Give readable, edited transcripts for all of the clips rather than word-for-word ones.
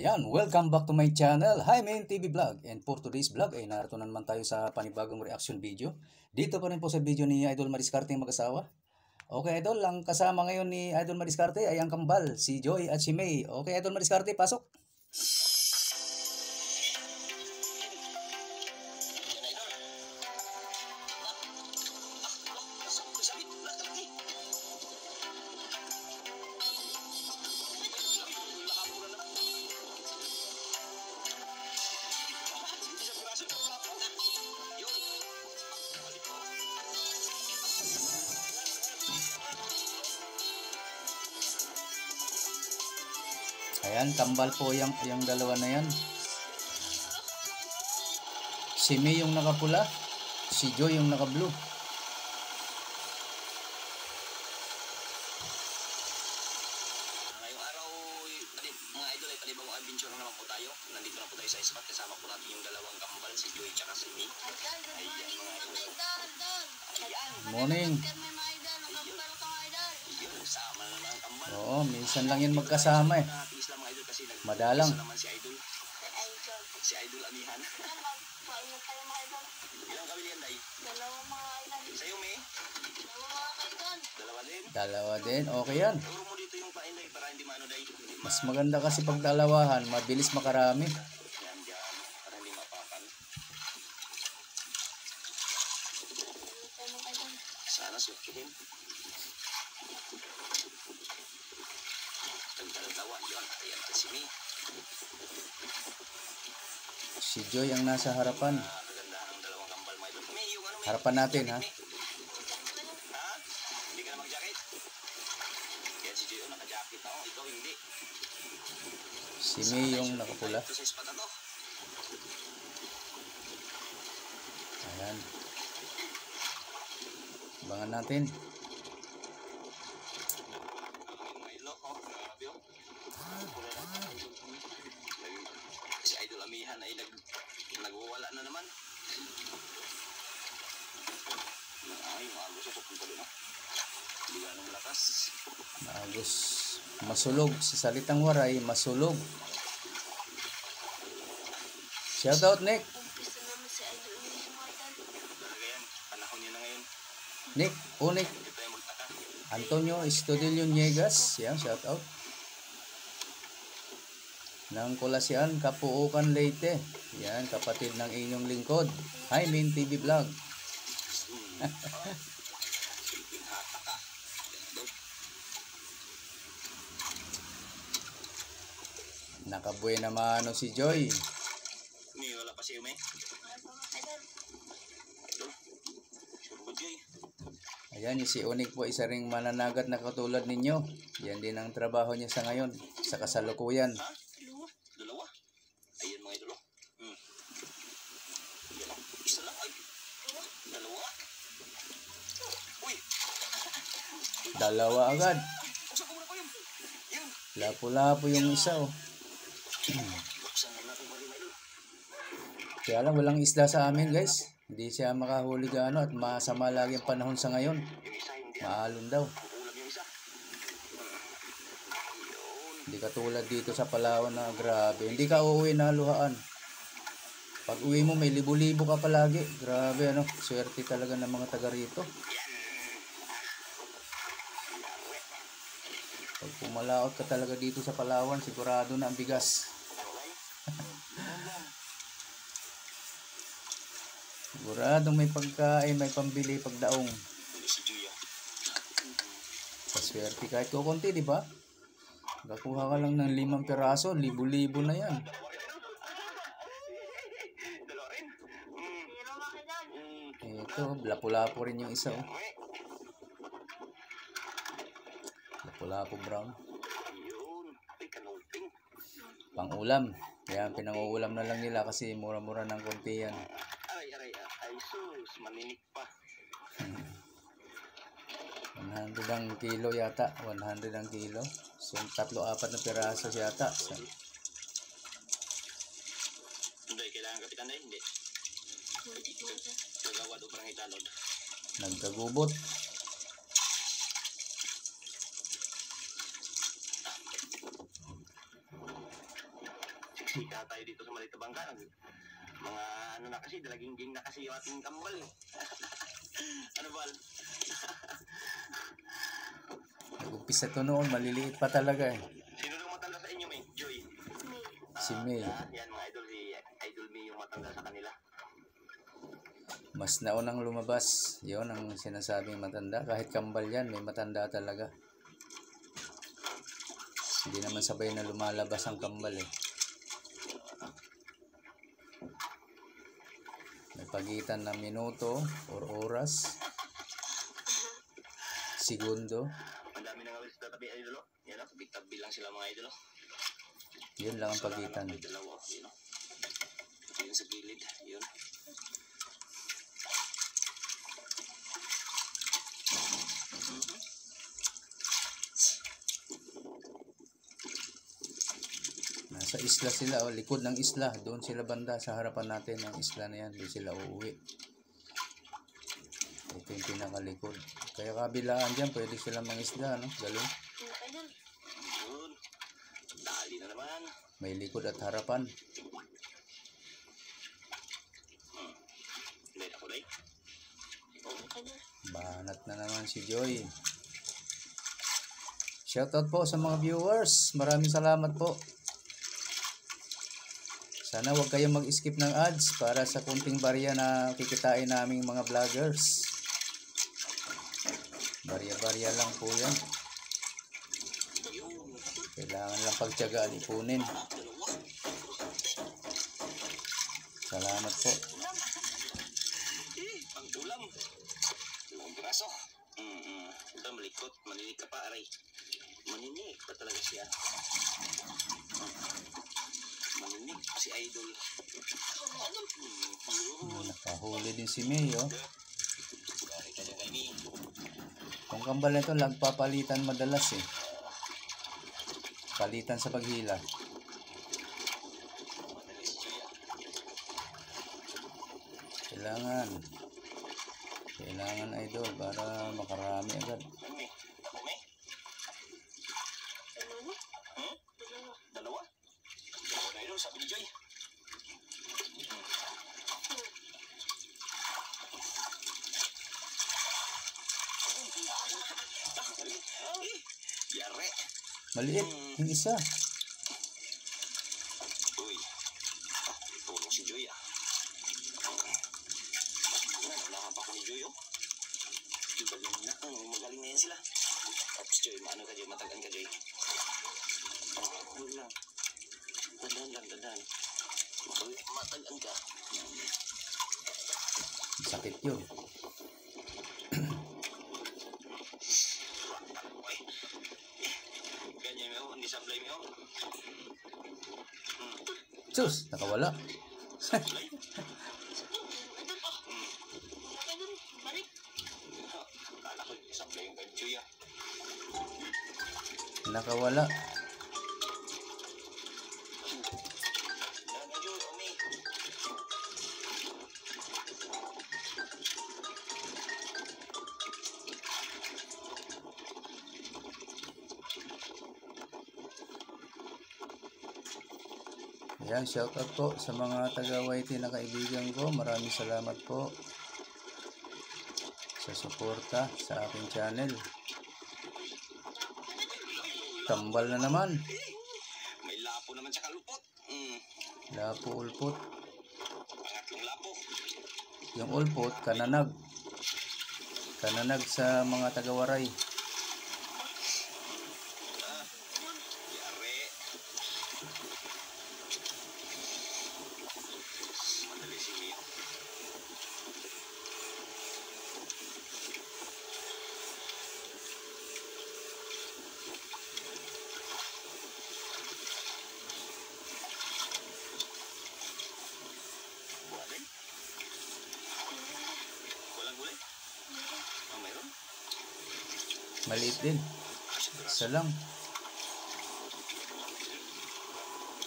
Ayan, welcome back to my channel, Jaime TV Vlog. And for today's vlog ay narito na naman tayo sa panibagong reaction video. Dito pa rin po sa video ni Idol Mariscarte mag-asawa. Okay Idol, ang kasama ngayon ni Idol Mariscarte ay ang kambal, si Joy at si May. Okay Idol Mariscarte, pasok! Ayan, kambal po yung dalawa na yan. Si May yung nakapula, si Joy yung naka-blue. Ngayong araw, mga idol, ay panibagong adventure na naman po tayo. Nandito na po tayo sa spot. Kasama po natin yung dalawang kambal, si Joy at si May. Ayan, mga idol. Ayan. Morning. Sama na naman ang kambal. Oo, minsan lang yan magkasama eh. Nakatiis lang mga idol kasi Madalang. naman si Idol. Si Idol Amihan. Ilang kabili yan, Day? Sa'yo, May? Dalawa din. Dalawa din, okay yan. Turo mo dito yung pain, Day, para hindi maano, Day. Mas maganda kasi pag dalawahan, mabilis makarami. Yan, dyan. Para hindi mapakan. Sana sukihin. Tagdalawa yun. Ayan pa si May. Si Joy ang nasa harapan. Kagandahan ng dalawang kambal mo. May, yung ano, May? Harapan natin ha. Ha? Hindi ka na mag-jacket? Yan si Joy, naka-jacket ako. Ikaw hindi. Si May yung nakapula. Ito sa spot na to. Ayan. Abangan natin. Si Idol Amihan ay nagwawala na naman. Ay, maagos ako kung tuloy na. Hindi ganong lakas. Agos. Masulog. Sa salitang waray, masulog. Shoutout Nick. Talaga yan, panahon niya na ngayon. Nick, Nick. Hindi tayo magtaka. Antonio Estudillo Niegas. Yan, shoutout. Nang Kulasian, Kapuukan Leyte. Yan, kapatid ng inyong lingkod. Jaime TV Vlog. Silping hataka. Nakabuhay naman si Joy. May wala pa siya, May. Idol. Sure ba, Joy? Ayan, yung si Unik po, isa ring mananagat na katulad ninyo. Yan din ang trabaho niya sa ngayon, sa kasalukuyan. Ha? Dalawa? Ayan mga idol. Yan lang. Isa lang. Ay. Dalawa. Uy. Dalawa agad. Buksan ko muna pa yun. Yun. Lapo-lapo yung isa oh. Buksan na natin mga idol. Kaya lang walang isda sa amin guys. Hindi siya makahuli gaano at masama lagi ang panahon sa ngayon. Yung isa hindi. Maalon daw. Ang ulam yung isa. Yun. Hindi katulad dito sa Palawan na grabe. Hindi ka uuwi na luhaan. Pag uwi mo may libo-libo ka palagi. Grabe ano. Swerte talaga ng mga taga rito. Pag pumalaot ka talaga dito sa Palawan, sigurado na ang bigas. Siguradong may pagkain, may pambili pagdaong. Si Juya. Paswerte kahit kukunti, di ba? Nakakuha ka lang ng 5 piraso, libo-libo na yan. Dalawa rin. Ito, lapu-lapu rin yung isa. Oh. Lapu-lapu brown. Yun. Ay, kanuping. Pang-ulam. Yan, pinang-uulam na lang nila kasi mura-mura ng konti yan. Aray. Ay, sus. Maninik pa. 100 ang kilo yata. 100 ang kilo. So, 3-4 na piraso yata. So, Hindi, kailangan kapitan na hindi. Kagawad o parang italod. nagkagubot. Chika tayo dito sa Malito Bangka. Mga ano na kasi, dalaging ging na kasi yung ating kambal eh. Ano ba? Nag-umpisa to noon, maliliit pa talaga eh. Sino nung matanda sa inyo, May? Joy? Si May. Yan mga idol, si Idol May yung matanda sa kanila. Mas naunang lumabas. Yun ang sinasabing matanda. Kahit kambal yan, may matanda talaga. Hindi naman sabay na lumalabas ang kambal eh. May pagitan na minuto or oras. Segundo. Ang dami nang awis sa tabi, idol. Yan o, tabi lang sila mga idol. Yun lang ang pagitan. May dalawa, yun o. Yun sa gilid, yun. Nasa isla sila, oh, likod ng isla. Doon sila banda sa harapan natin ng isla na yan. Doon sila uuwi. Ito yung pinakalikod. Kaya kabilaan dyan, pwede silang mangisda, no? Galing. Yun. Dali na naman. May likod at harapan. Hindi ako day. Banat na naman si Joy. Shoutout po sa mga viewers. Maraming salamat po. Sana huwag kayong mag-skip ng ads para sa kunting barya na kikitain naming mga vloggers. Barya-barya lang po yan. Kailangan lang pagtiyagaan ipunin. Salamat po. Pang ulam. Dalawang piraso. Ito malikot. Maninig ka pa, aray. Maninig pa talaga siya. Maninig si Idol. Nakahuli din si May, oh. Kung kambal na ito, nagpapalitan madalas eh. Palitan sa paghila. Kailangan idol para makarami agad. Dalawa na idol, sabi ni Joy. Yare. Maliit yung isa. Uy, tulong si Joy ah. Nalaman pa ko ni Joy oh. Magaling na yan sila. Tapos Joy, maano ka Joy, matagan ka Joy. Huwag lang. Dandan. Matagan ka. Sakit yun. Ganyan mo, hindi sablay mo. Sus, nakawala. Sablay? Kala ko sablay yung ganchoy ah. Nakawala. Yan, shoutout po sa mga taga-YT na kaibigan ko. Maraming salamat po sa suporta sa aking channel. Tambal na naman. May lapo naman sa kalupot. Lapo, ulpot. Pangatlong lapo. Yung ulpot, kananag. Kananag sa mga taga-Waray. Yare. Madali si Mio. Buwan. Walang gulay? Oh, mayroon? Maliit din. Isa lang.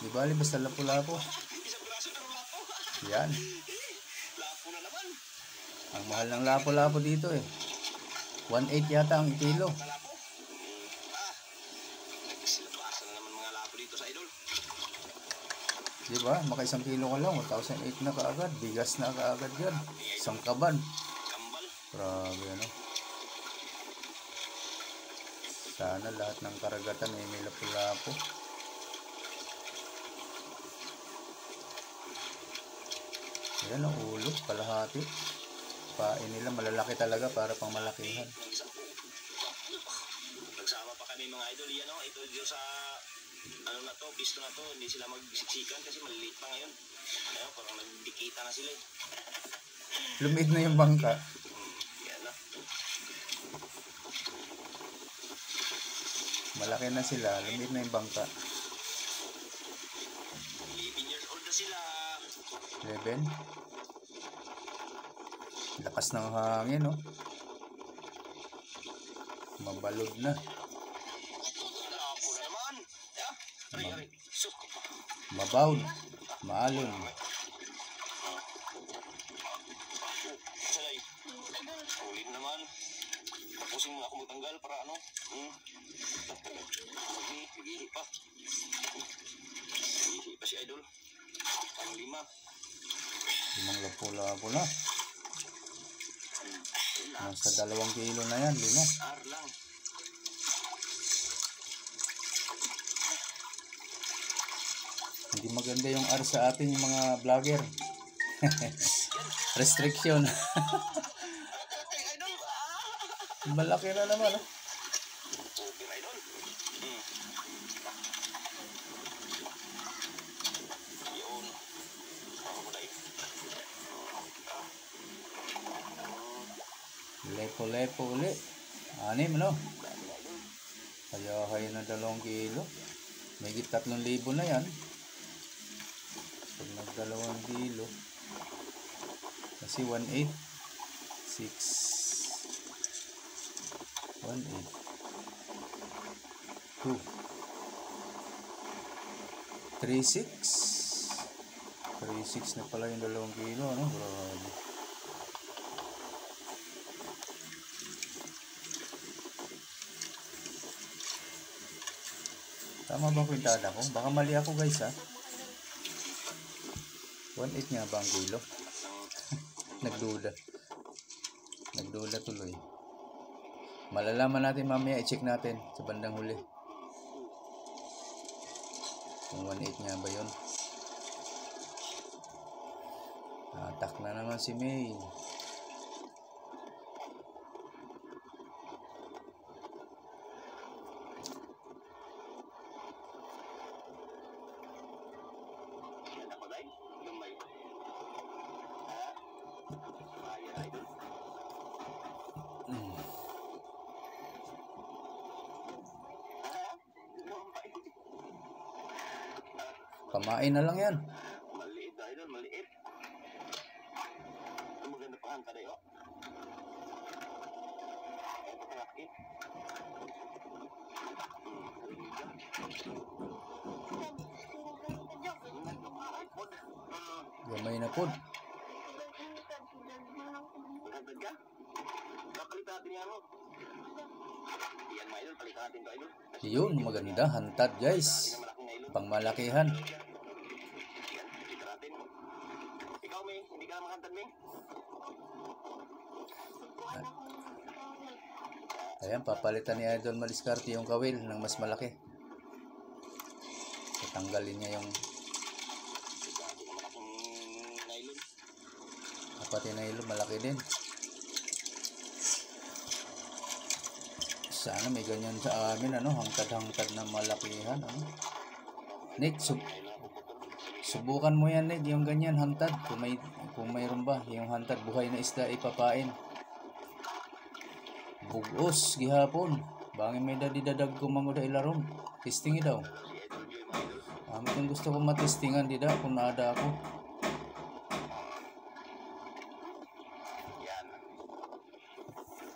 Di bali, basta lapo-lapo. Isang braso ng lapo. Yan. Lapo na naman. Ang mahal ng lapo-lapo dito eh. 1.8 yata ang kilo. Lapo. Nagsilabasan na naman mga lapo dito sa idol. Diba? Maka 1 kilo ka lang, 1,008 na kaagad. Bigas na kaagad yan. Isang kaban. Kambal. Grabe ano. Sana lahat ng karagatan ay may lapu-lapu. Yan ang ulo, kalahati. Pain nila malalaki talaga para pang malakihan. Nagsama pa kami mga idol. Yan o, ito dito sa ano na to, pisto na to. Hindi sila magsiksikan kasi maliliit pa ngayon. Kaya parang nagdikita na sila eh. Lumid na yung bangka. Yan na. Malaki na sila, lumid na yung bangka. 11 years old na sila. 11. Lakas ng hangin, oh. Mabalod na. Lapo na naman. Ya? Aray. Suk. Mabawd. Maalon. Salay. Ulit naman. Tapusin mo ako magtanggal para ano. Hihi pa. Hihi pa si idol. Ang 5. 5 lapu-lapu na. Nasa 2 kilo na yan, 5. Ar lang. Hindi maganda yung R sa ating mga vlogger. Restriction. Malaki na naman, oh. Okay, idol. Yun. Ako mo dahil. Lepo-lepo uli. 6, ano? Kaya kayo na 2 kilo. May 3,000 na yan. Pag nag 2 kilo. Kasi 1,8. 6. 1,8. 2. 3,6. 3,6 na pala yung 2 kilo, ano? Grabe. Tama ba kwintada ko? Baka mali ako, guys, ha? 1,8 nga ba ang kilo? Nagduda. Nagduda tuloy. Malalaman natin mamaya, i-check natin sa bandang huli. Kung 1,8 nga ba yun. Atak na naman si May. Ako dahil. Lumay. Ayan, idol. Kamain na lang yan. Maliit na idol, maliit. Ito maganda pa hangka dayo. Ito kalaki. Gamay na po. Magandad ka? Kapalit natin yan mo. Yan mga idol, palit natin ito idol. Yun, maganda. Hantad, guys. Pangmalakihan. Yan, kita natin. Ikaw, May, hindi ka makantad, May. Ayan, papalitan ni Idol Maliscarte yung kawil ng mas malaki. Tatanggalin niya yung Nylon. apat na nylon, malaki din. Sana may ganyan sa amin, ano, hangtad-hangtad na malakihan, ano. Nick, subukan mo yan, Nick, yung ganyan hantad. Kung mayroon ba, yung hantad buhay na isda ipapain. Bugos gihapon. Bangin may dadidadag ko manguda ilarom. Testing daw. Amit yung gusto ko matestingan dida kung naada ako.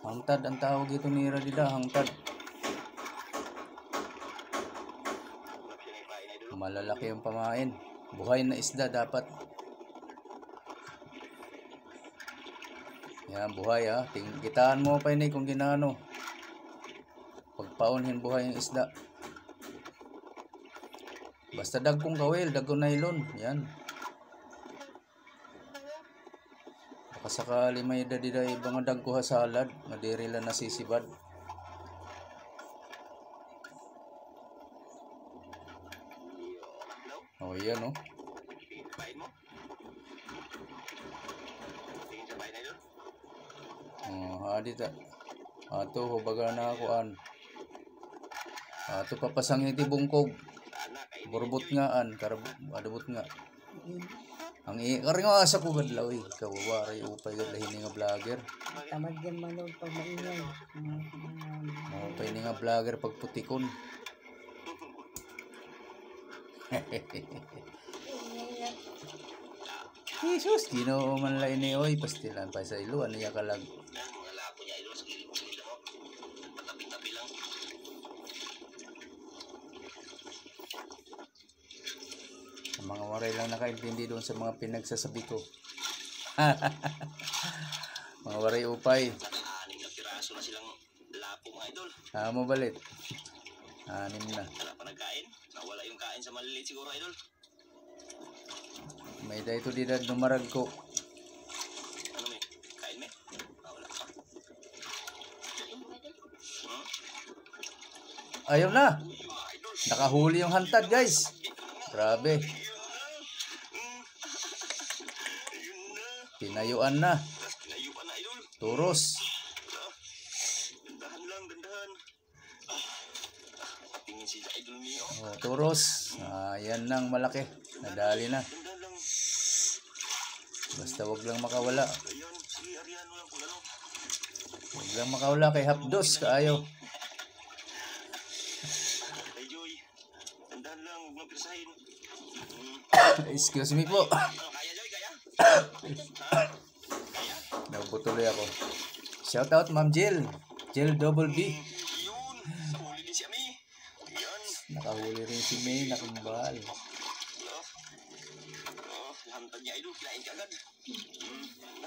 Hangtad ang tawag ito ni Radida, hangtad. Malalaki yung pamain. Buhay na isda dapat. Yan, buhay ha. Kitaan mo pa yun kung ginano. Pagpaunhin buhay yung isda. Basta dagkong kawil, dagkong nylon. Yan. Baka sakali may dadiday ibang dagko hasalad. Madiri lang nasisibad. Oh, yan oh. Bain mo. Tingin sa bain na idol. Hadi ta. Ato hubaga na akuan. Ato papasangit ibungkog. Sana kay Borbot ngaan, adabot nga. Ang kari nga asa ko gadlaw eh. Kawawaray upay gadlahin nga vlogger. Tamad yan manood pag maingay. Upay ni nga vlogger pag putikon. Jesus, Ginoo man la ini oy, pastilan pa sa ilo ano ya kalag. mga lapo niya idol. Sige lang mo. Patabi-tabi lang. Ang mga waray lang nakaintindi doon sa mga pinagsasabi ko. Mga waray upay. Naka-anim na piraso na silang lapo mga idol. Mo balit. 6 na. Wala pa nagkain. Nawala yung kain sa maliliit siguro idol. May dayto di dad numarag ko. Ano may? Kain may? Wala pa. Ayaw na. Yung mga idol. Nakahuli yung hantad guys. Grabe. Ayun na. Tinayuan na. Pinayupan na idol. Turos. Dandahan lang, dandahan. Patingin si idol niyo. Turos. Yan nang malaki. Nadali na. Dandahan lang. Basta wag lang makawala. Ayan, sige, arihan mo lang kung ano. Wag lang makawala kay hapdos kaayo. Ay, Joy. Dandahan lang, huwag mong pirsahin. Excuse me po. Ano, kaya, Joy? Kaya? Nabutuloy ako. Shout out Ma'am Jill. Jill Double B. Yun. Huli din si Ami. Yan. Nakahuli rin si May nakambal. Hantad niya, idol. Kinain ka agad.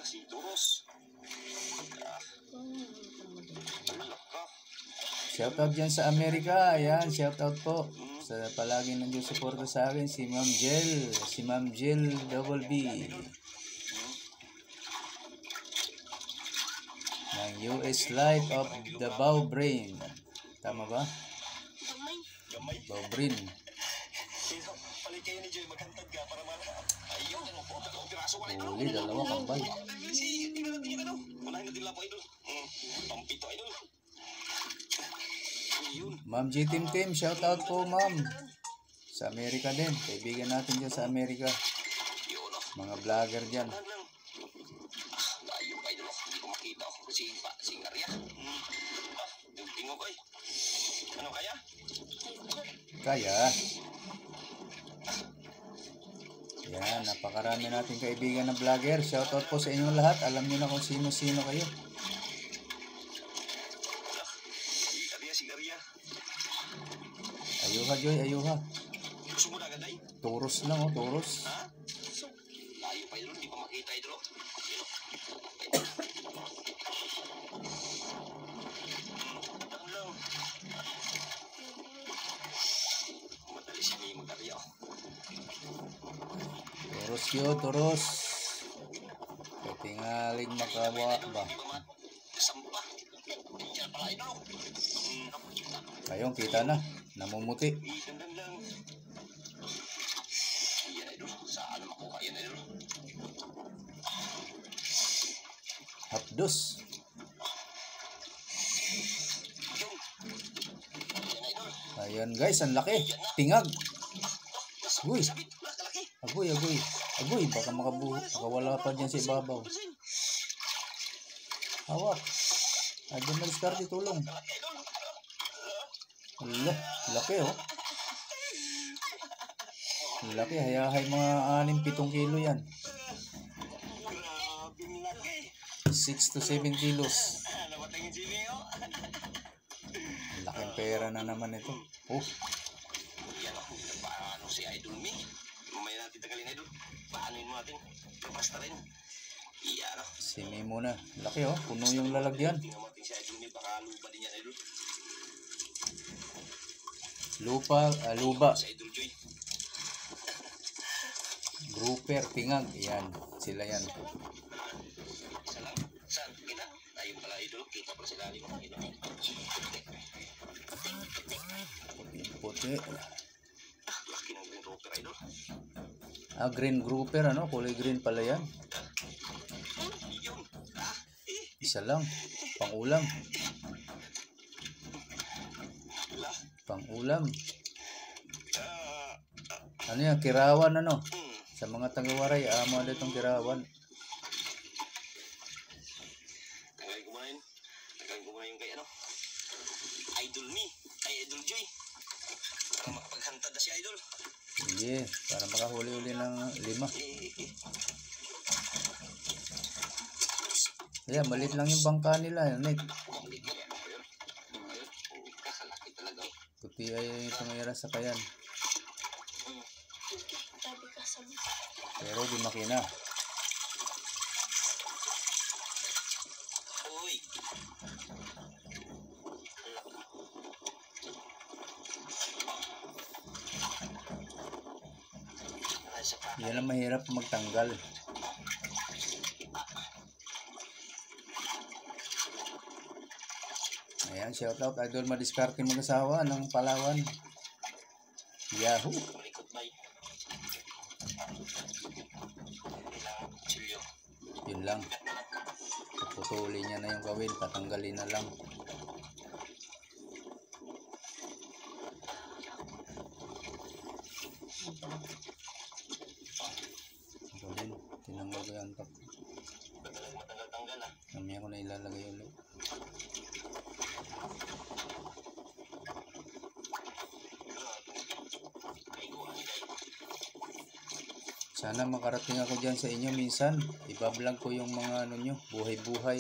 Si Turos. Alaka. Shout out dyan sa Amerika. Ayan, shout out po. Sa palagi nandiyo suporta sa akin si Ma'am Jill. Si Ma'am Jill Double B. Ng US Life of the Bow Brain. Tama ba? Gamay. Gamay. Bow Brain. Palit kayo ni Joy. Maghantad ka para ayun. Ano po? Dalawang piraso ka, idol. Huli, dalawa kambal. Si, tingnan natin yung ano. Unahin natin lang po, idol. Pampito, idol. Ayun. Ma'am G Tim Tim, shout out po ma'am. Sa Amerika din. Kaibigan natin dyan sa Amerika. Yun, oh. Mga vlogger dyan. Dandahan lang. Ayun pa, idol. Hindi ko makita. Si Arya. Tingog ko, eh. Ano kaya? Kaya. Yan, napakarami nating kaibigan na vlogger. Shout out po sa inyong lahat. Alam niyo na kung sino-sino kayo. Si Arya. Ayuha Joy, ayuha. Gusto mo na agad, ay? Turos lang oh, turos. Ha? Layo pa, idol. Hindi pa makita, idol. Yun, dandahan lang. Madali siya niya mag-Arya, oh. Turos yun, turos. Katingaling makawa ba? Sampa. Yan pala, idol. Kayong kita na. Namumuti. Dandahan lang. Yan, idol. Saan makuha yan, idol? Hapdos. Yung. Yan, idol. Ayan guys, ang laki. Tingag. Uy. Sabit. Kalaki. Agoy, agoy. Agoy, baka makawala pa dyan sa ibabaw. Hawak. Adyan na diskarte, tulong. Kalaki, idol. Ala, laki oh. Laki, hayahay mga 6-7 kilo yan. Grabing laki. 6 to 7 kilos. Namatay yung sili, oh. Laking pera na naman ito. Oh, Yan, oh. Paano si Idol Me? Mamaya natin tagalin, idol. Paano yun mo natin? Basta rin. Yan, oh. simi muna. Laki oh, puno yung lalagyan. Tingnan mo natin si Idol Me. Baka lupa din yan, idol. Lupa, luba. Si Idol Joy. grouper, tingag. Yan, sila yan. Isa lang. Saan? Kita? Ayun pala idol. Kita pala sila lima. Puti. Laki ng green grouper idol. Green grouper, ano? Kulay green pala yan. Yun. Isa lang. Pang-ulam. Pang-ulam. Ano yan? Kirawan, ano? Sa mga taga-Waray, amo na itong kirawan. Tanggalin ko muna yun. Tanggalin ko muna yung kay ano. Idol me. Ay, Idol Joy. Para makapaghantad na si Idol. Sige, para makahuli-huli ng 5. Ayan, malit lang yung bangka nila. Nick. Kakalaki talaga. Puti ay tumira sa kayan. Pero di makina. Uy. Yan ang mahirap magtanggal. Ayan, shoutout Idol Madiskarte mag-asawa ng Palawan. Yahoo! Malikot bay. Chilyo. Yun lang. Puputulin niya na yung gawin, patanggalin na lang. Gawin, tinanggal ko yan. Matanggal-tanggal ah. Mamaya ko na ilalagay ulit. Sana makarating ako dyan sa inyo minsan. Ibablog ko yung mga ano nyo, buhay-buhay.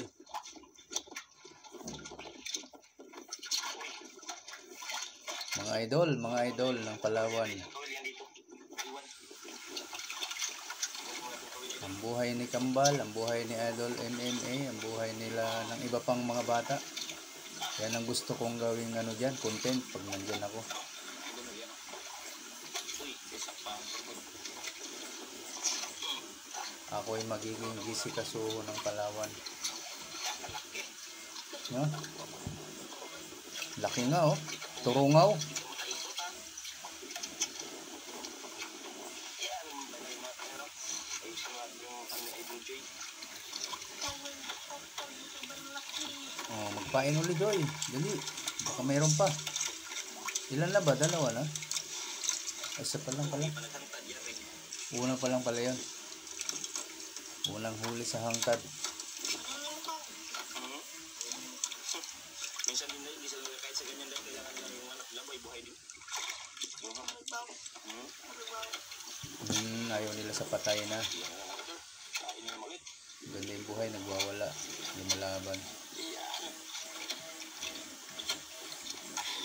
Mga idol ng Palawan. Ang buhay ni Kambal, ang buhay ni Idol MMA, ang buhay nila ng iba pang mga bata. Yan ang gusto kong gawing ano dyan, content pag nandyan ako. Ako ay magiging GC Kasuho ng Palawan. No? Laki nga oh. Turungaw. Oh, magpain ulit Joy. Dali. Baka mayroon pa. Ilan na ba? Dalawa na? Isa pa lang pala. Una pa lang pala yan. Unang huli sa hangkad. Minsan din na hindi sila kahit sa ganyan lang kailangan lang yung anak nila buhay din. Ayaw nila sa patay na. Ganda yung buhay, nagwawala. Lumalaban.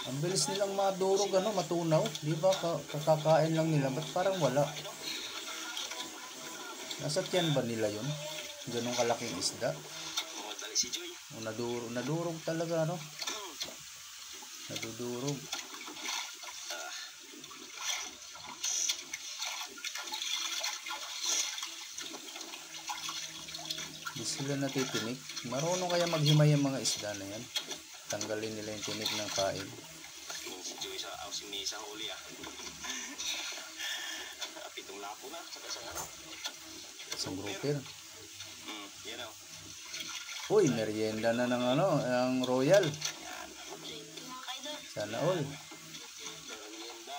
Ang bilis nilang madurog, ano, matunaw. Di ba kakakain lang nila? Ba't parang wala? Nasa tiyan ba nila yun? Ganong kalaking isda? O nadurog talaga, no? Nadudurog. Di sila natitinik. Marunong kaya maghimay yung mga isda na yan. Tanggalin nila yung tinik ng kain. Si Joy sa huli ah. Pitong lapo na sa ano. Isang grouper. Yan o. Uy, merienda na ng ano, ang Royal. Sana all. Merienda.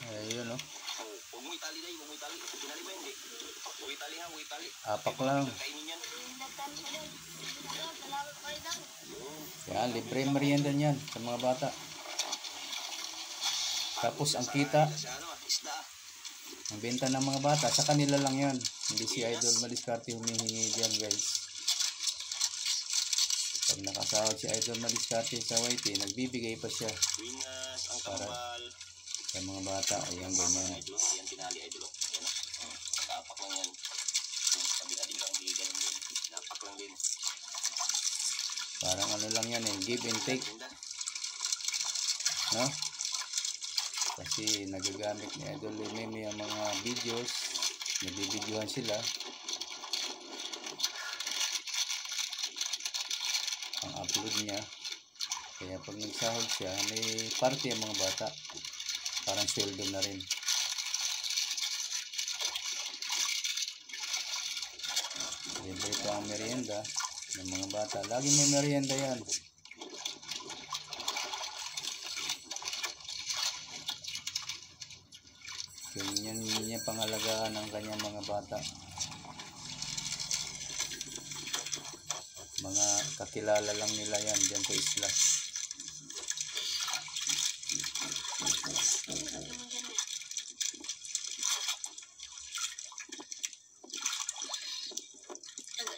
Ayun, no. Huwag mo itali na, huwag mo itali. Pinali mo hindi. Huwag itali ha, huwag itali. Apak lang. Kainin yan. Yan, libre merienda niyan sa mga bata. Tapos ang kita, Sa ano isda. ang benta ng mga bata, sa kanila lang yan. Hindi si Idol Madiskarte humihingi diyan, guys. Pag nakasahod si Idol Madiskarte sa YT, nagbibigay pa siya Wingas, ang para kambal. sa mga bata. Ayan, ganyan. Idol, yan tinali idol. Yan o. Napak lang yan. Sabi na din lang, hindi ganun din. Napak lang din. Parang ano lang yan eh, give and take. Ganda. No? Kasi nagagamit ni Idol Meme ang mga videos, nabibidyohan sila. Ang upload niya. Kaya pag nagsahod siya, may party ang mga bata. Parang sweldo na rin. Libre ito ang merienda ng mga bata. Lagi may merienda yan. Ganyan niya pangalagaan ang kanyang mga bata. Mga kakilala lang nila yan dyan sa isla.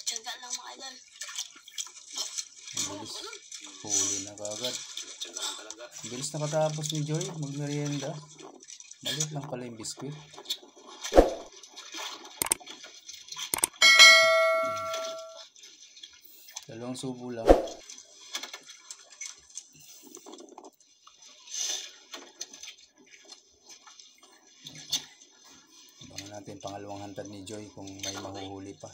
Tsaga lang mga idol. Ang bilis. Huli na kagad. Ang bilis nakatapos ni Joy magmerienda. Maliit lang pala yung biskwit. Dalawang subo lang. Abangan natin pangalawang hantad ni Joy kung may mahuhuli pa.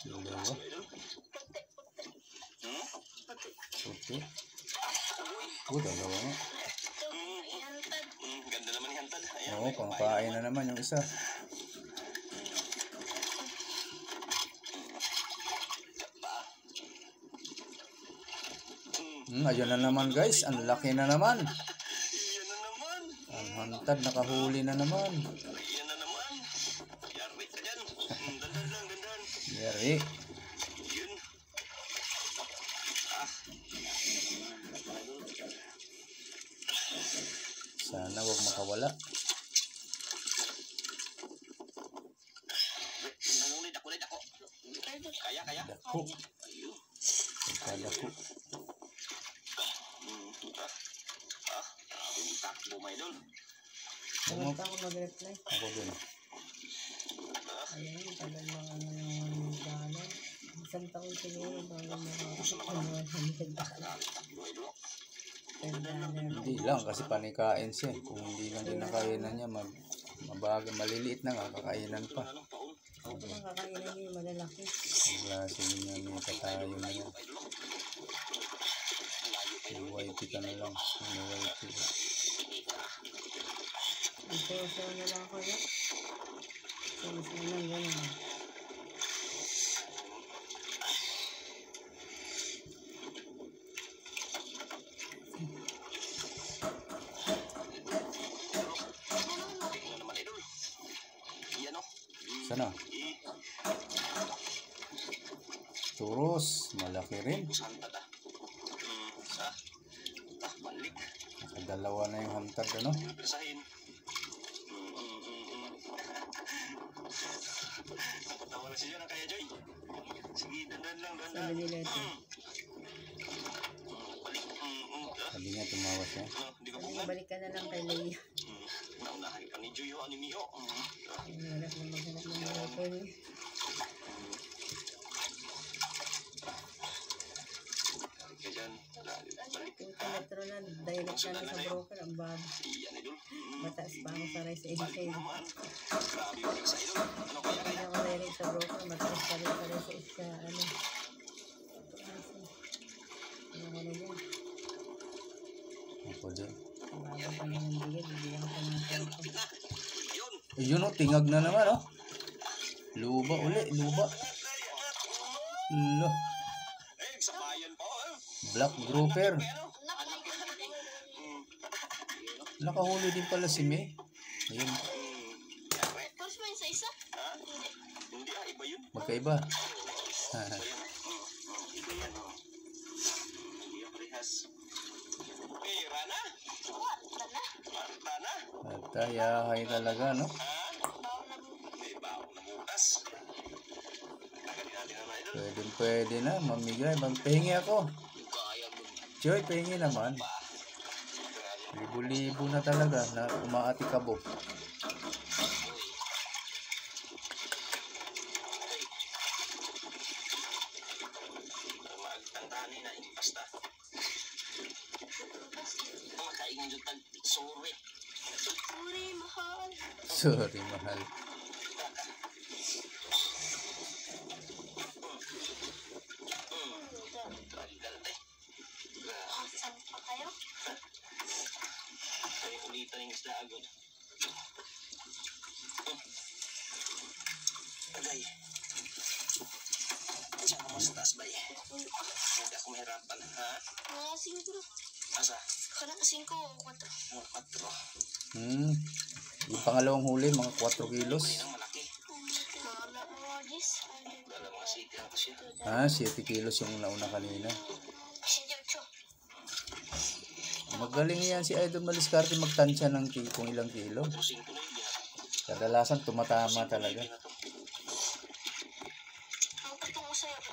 Dalawa. Puti. Dalawa nga. Ganda naman ni hantad. Oo, pangkain na naman yung isa. Ayun na naman guys, ang laki na naman. Yan na naman. Ang hantad nakahuli na naman. Yan na naman. Yari ka dyan. Dandan lang, dandan. Yari. Yun. Sana wag makawala. Anong lidak ako? Kaya. Dako. Dako. Takbo may idol. Sagot ako mag-reply. Ako dun. Ayan, tagal mga ano yung dalan. Isang taon siguro bago Hindi lang kasi panikain siya. Kung hindi lang din nakainan niya, maliliit na nga, kakainan pa. Ito ang kakainan niya yung malalaki. Ang klase niya may katayo na yan. YT ka na lang. YT. Ito na lang ako yan. Isa lang ganyan. Sana? Turos. Malaki rin. Balik. Nakadalawa na yung hantad, ano? Persahin. Nakatawa na siya na kaya Joy. Sige, dandan lang, dandan. Sabi nila ito. Balik. Sabi niya tumawa siya. Hindi ka bungan. Balik ka na lang kay Leia. Naunahan ka ni Joy o ni Mio. Hanap na maghanap ng mga pen. Balik ka dyan. Balik. Yung metro na, direct ka na sa broker. Ang baba. Yan, idol. Mataas pa ako sa rice edition. Naman. Grabe yung sa idol. Ano kaya Hindi ako direct sa broker. Mataas pa rin sa rice edition. Ano ko na dyan. Ako din. Bago pa na yung bigay. Bibigyan ko ng pera. yun. Yun o, tingag na naman o. Luba uli, luba. Lo. Sa bayan pa. Black grouper. Nakahuli din pala si May. Ayun. Tapos mo sa isa? Hindi iba yun. Magkaiba. Iba yan. Hindi ang parehas. Pera na? Marta na? At tayahay talaga, no? May baon na bukas. Tagalin natin ang idol. Pwede na, mamigay. Pahingi ako. Kaya mo. Joy, pahingi naman. Libo-libo na talaga na umaatikabok. Sorry. Sorry, mahal. Sorry, mahal. Tagal, tay. Saan pa kayo? Ay, ulitan yung isda agad. Agay. Diyan mo sa taas, bay. Hindi ako mahirapan, ha? Mga 5. Asa? Kana 5 o 4? 4. Yung pangalawang huli, mga 4 kilos. Ang malaki. Dalawang city lang kasi. 7 kilos yung nauna kanina. Magaling yan si Idol Maliscarte magtansya ng kung ilang kilo. 5 na yun. Kadalasan tumatama talaga. Ang katong masaya ko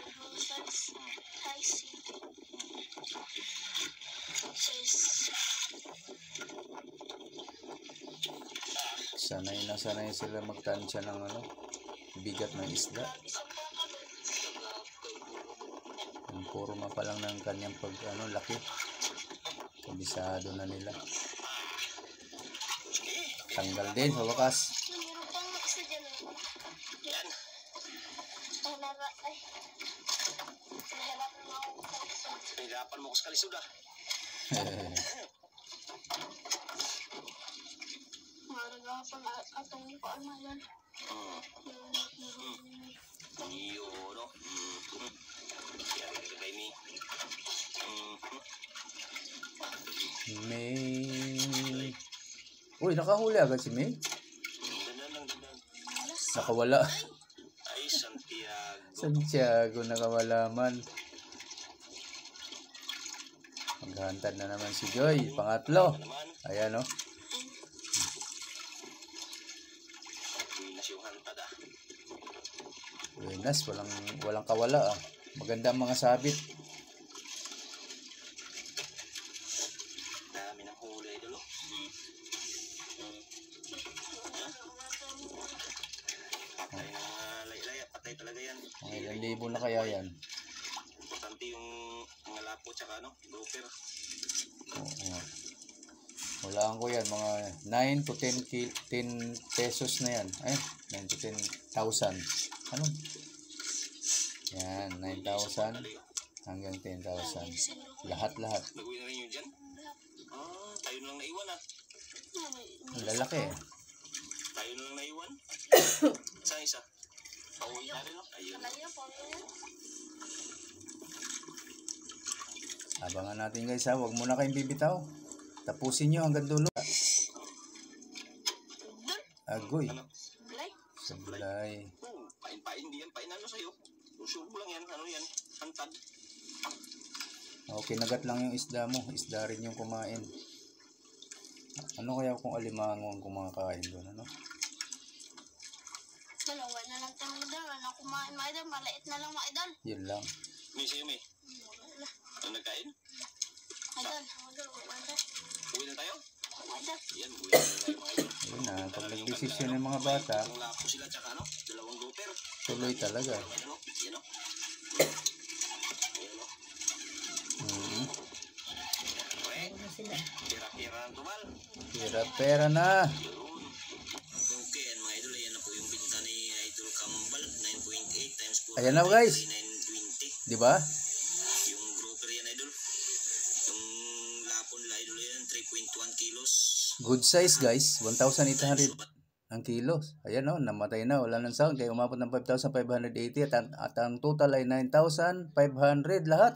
sanay sila magtansya ng bigat ng isda. Ang forma pa lang ng kanyang laki. Kabisado na nila. Tanggal din sa wakas. Hirapan mo ko sa kalisod ah. Maragapan atong paamalan. Iyo, no? Kaya ni. May... Uy, nakahuli agad si May. Nakawala. Ay, Santiago. Santiago, nakawala man. Maghahantad na naman si Joy. Pangatlo. Ayan, no? Winas yung hantad, ah. Winas, walang kawala, ah. Maganda ang mga sabit. Dami ng huli, idol, oh. Patay ng mga laylay, patay talaga yan. Mga ilang libo na kaya yan. Importante yung mga lapo tsaka grouper. Oo. Walaan ko yan, mga 9 to 10 pesos na yan. Ay, 9 to 10,000. Ano? Yan, 9,000 hanggang 10,000. Lahat-lahat. Nagawin na rin yun dyan? Tayo na lang naiwan, ah. Ang lalaki, eh. Tayo na lang naiwan. Saan isa? Pauwi na rin, no? Ayun. Abangan natin guys, ha. Huwag muna kayong bibitaw. Tapusin nyo hanggang dulo. Agoy. Sablay. Pain-pain, di yan. Pain ano sa'yo? Susubo lang yan. Ano yan? Hantad. Okay, nagat lang yung isda mo. Isda rin yung kumain. Ano kaya kung alimango ang kumakain doon, ano? Dalawa na lang tayo idol. Ano kumain mga idol? Maliit na lang mga idol. Yun lang. May sa'yo, may. Ano nagkain? Idol. Uwi na tayo? Idol. Yan, uwi na tayo mga idol. Yun na, pag nagdesisyon ng mga bata, Yung lapo sila tsaka ano? Dalawang grouper. tuloy talaga. Ano? Yan o. Ayan o. Pira-pira ng tumal. Pera na. Yun. Okay, yan mga idol. Ayan na po yung binta ni Idol Kambal. 9.8 times 4. Ayan na guys. 920. Di ba? Yung grouper yan idol. Yung lapon nila idol yan. 3.1 kilos. Good size guys. 1,800 ang kilos. Ayan o, namatay na. Wala ng sound. Kaya umabot ng 5,580 at ang total ay 9,500 lahat.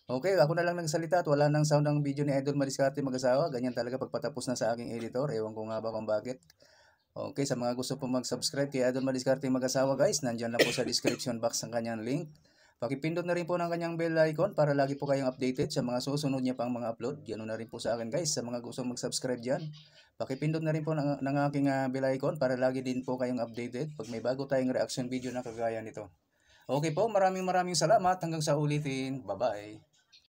Okay, ako na lang nagsalita at wala nang sound ang video ni Idol Maliscarte mag-asawa. Ganyan talaga pagpatapos na sa aking editor. Ewan ko nga ba kung bakit. Okay, sa mga gusto po mag-subscribe kay Idol Maliscarte mag-asawa guys, nandyan lang po sa description box ang kanyang link. Pakipindot na rin po ng kanyang bell icon para lagi po kayong updated sa mga susunod niya pang mga upload. Ganoon na rin po sa akin guys, sa mga gusto mag-subscribe dyan. Pakipindot na rin po ng aking bell icon para lagi din po kayong updated pag may bago tayong reaction video na kagaya nito. Okay po, maraming salamat. Hanggang sa ulitin. Bye-bye.